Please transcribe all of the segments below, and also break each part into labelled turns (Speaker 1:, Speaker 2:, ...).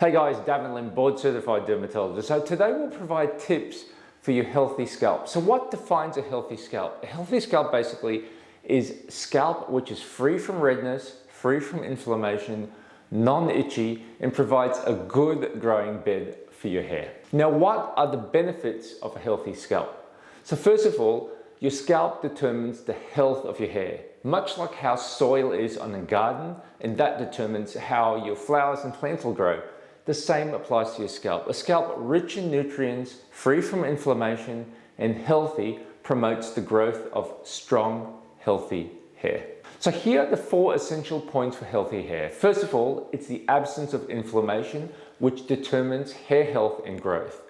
Speaker 1: Hey guys, Davin Lim, board certified dermatologist. So today we'll provide tips for your healthy scalp. So what defines a healthy scalp? A healthy scalp basically is scalp which is free from redness, free from inflammation, non-itchy, and provides a good growing bed for your hair. Now, what are the benefits of a healthy scalp? So first of all, your scalp determines the health of your hair, much like how soil is on a garden, and that determines how your flowers and plants will grow. The same applies to your scalp. A scalp rich in nutrients, free from inflammation, and healthy promotes the growth of strong, healthy hair. So here are the 4 essential points for healthy hair. First of all, it's the absence of inflammation, which determines hair health and growth.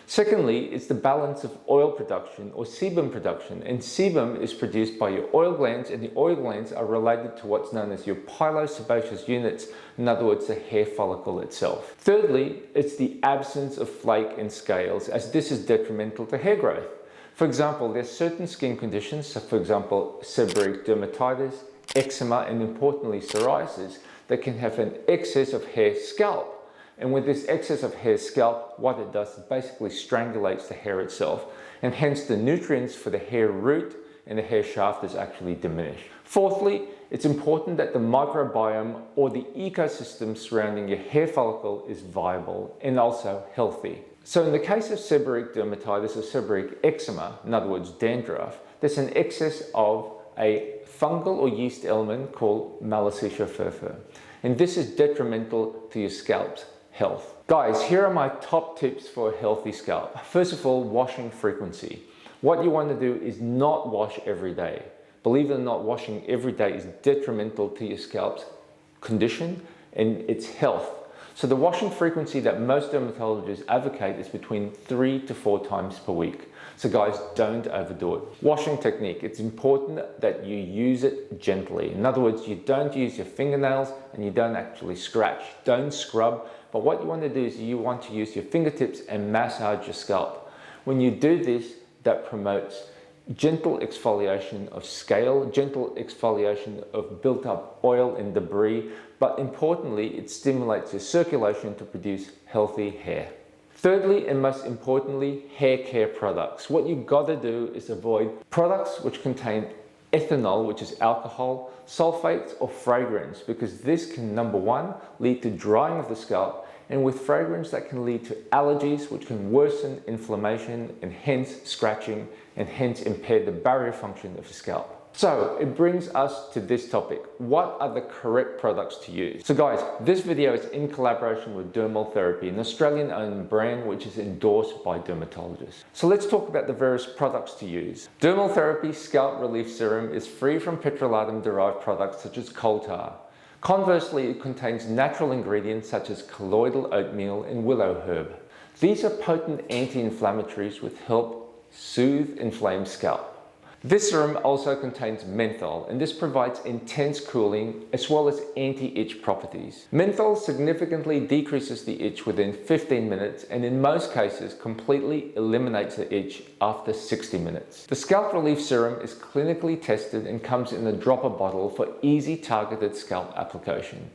Speaker 1: Secondly, it's the balance of oil production or sebum production, and sebum is produced by your oil glands, and the oil glands are related to what's known as your pilosebaceous units, in other words, the hair follicle itself. Thirdly, it's the absence of flake and scales, as this is detrimental to hair growth. For example, there's certain skin conditions, so for example, seborrheic dermatitis, eczema, and importantly, psoriasis, that can have an excess of hair scalp. And with this excess of hair scalp, what it does is basically strangulates the hair itself, and hence the nutrients for the hair root and the hair shaft is actually diminished. Fourthly, it's important that the microbiome or the ecosystem surrounding your hair follicle is viable and also healthy. So in the case of seborrheic dermatitis or seborrheic eczema, in other words dandruff, there's an excess of a fungal or yeast element called Malassezia furfur, and this is detrimental to your scalp's health. Guys, here are my top tips for a healthy scalp. First of all, washing frequency. What you want to do is not wash every day. Believe it or not, washing every day is detrimental to your scalp's condition and its health. So the washing frequency that most dermatologists advocate is between 3 to 4 times per week. So guys, don't overdo it. Washing technique, it's important that you use it gently. In other words, you don't use your fingernails and you don't actually scratch. Don't scrub, but what you want to do is you want to use your fingertips and massage your scalp. When you do this, that promotes gentle exfoliation of scale, gentle exfoliation of built up oil and debris, but importantly, it stimulates your circulation to produce healthy hair. Thirdly, and most importantly, hair care products. What you've got to do is avoid products which contain ethanol, which is alcohol, sulfates, or fragrance, because this can, number one, lead to drying of the scalp, and with fragrance that can lead to allergies, which can worsen inflammation and hence scratching, and hence impair the barrier function of the scalp. So it brings us to this topic. What are the correct products to use? So guys, this video is in collaboration with Dermal Therapy, an Australian-owned brand which is endorsed by dermatologists. So let's talk about the various products to use. Dermal Therapy Scalp Relief Serum is free from petrolatum-derived products such as coal tar. Conversely, it contains natural ingredients such as colloidal oatmeal and willow herb. These are potent anti-inflammatories which help soothe inflamed scalp. This serum also contains menthol, and this provides intense cooling as well as anti-itch properties. Menthol significantly decreases the itch within 15 minutes and in most cases completely eliminates the itch after 60 minutes. The Scalp Relief Serum is clinically tested and comes in a dropper bottle for easy targeted scalp application.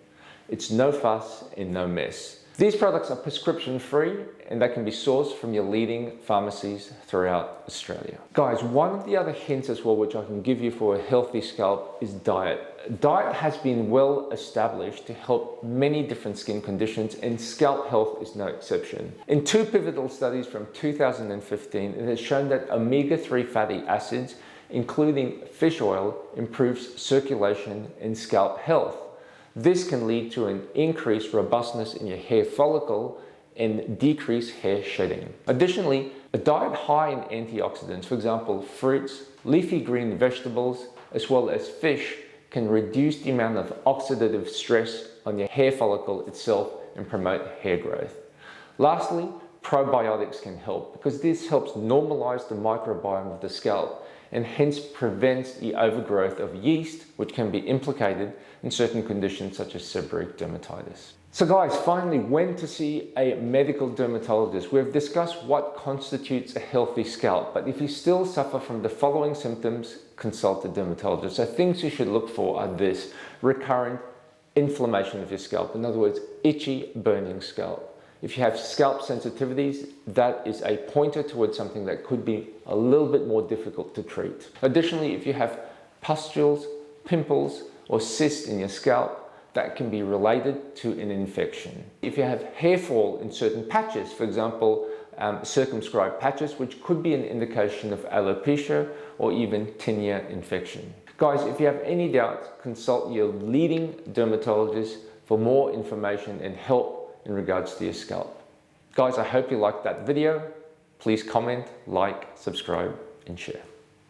Speaker 1: It's no fuss and no mess. These products are prescription free and they can be sourced from your leading pharmacies throughout Australia. Guys, one of the other hints as well which I can give you for a healthy scalp is diet. Diet has been well established to help many different skin conditions, and scalp health is no exception. In 2 pivotal studies from 2015, it has shown that omega-3 fatty acids, including fish oil, improves circulation and scalp health. This can lead to an increased robustness in your hair follicle and decrease hair shedding. Additionally, a diet high in antioxidants, for example, fruits, leafy green vegetables, as well as fish, can reduce the amount of oxidative stress on your hair follicle itself and promote hair growth. Lastly, probiotics can help because this helps normalize the microbiome of the scalp and hence prevents the overgrowth of yeast, which can be implicated in certain conditions such as seborrheic dermatitis. So guys, finally, when to see a medical dermatologist. We've discussed what constitutes a healthy scalp, but if you still suffer from the following symptoms, consult a dermatologist. So things you should look for are this: recurrent inflammation of your scalp. In other words, itchy, burning scalp. If you have scalp sensitivities, that is a pointer towards something that could be a little bit more difficult to treat. Additionally, if you have pustules, pimples, or cysts in your scalp, that can be related to an infection. If you have hair fall in certain patches, for example, circumscribed patches, which could be an indication of alopecia or even tinea infection. Guys, if you have any doubts, consult your leading dermatologist for more information and help in regards to your scalp. Guys, I hope you liked that video. Please comment, like, subscribe, and share.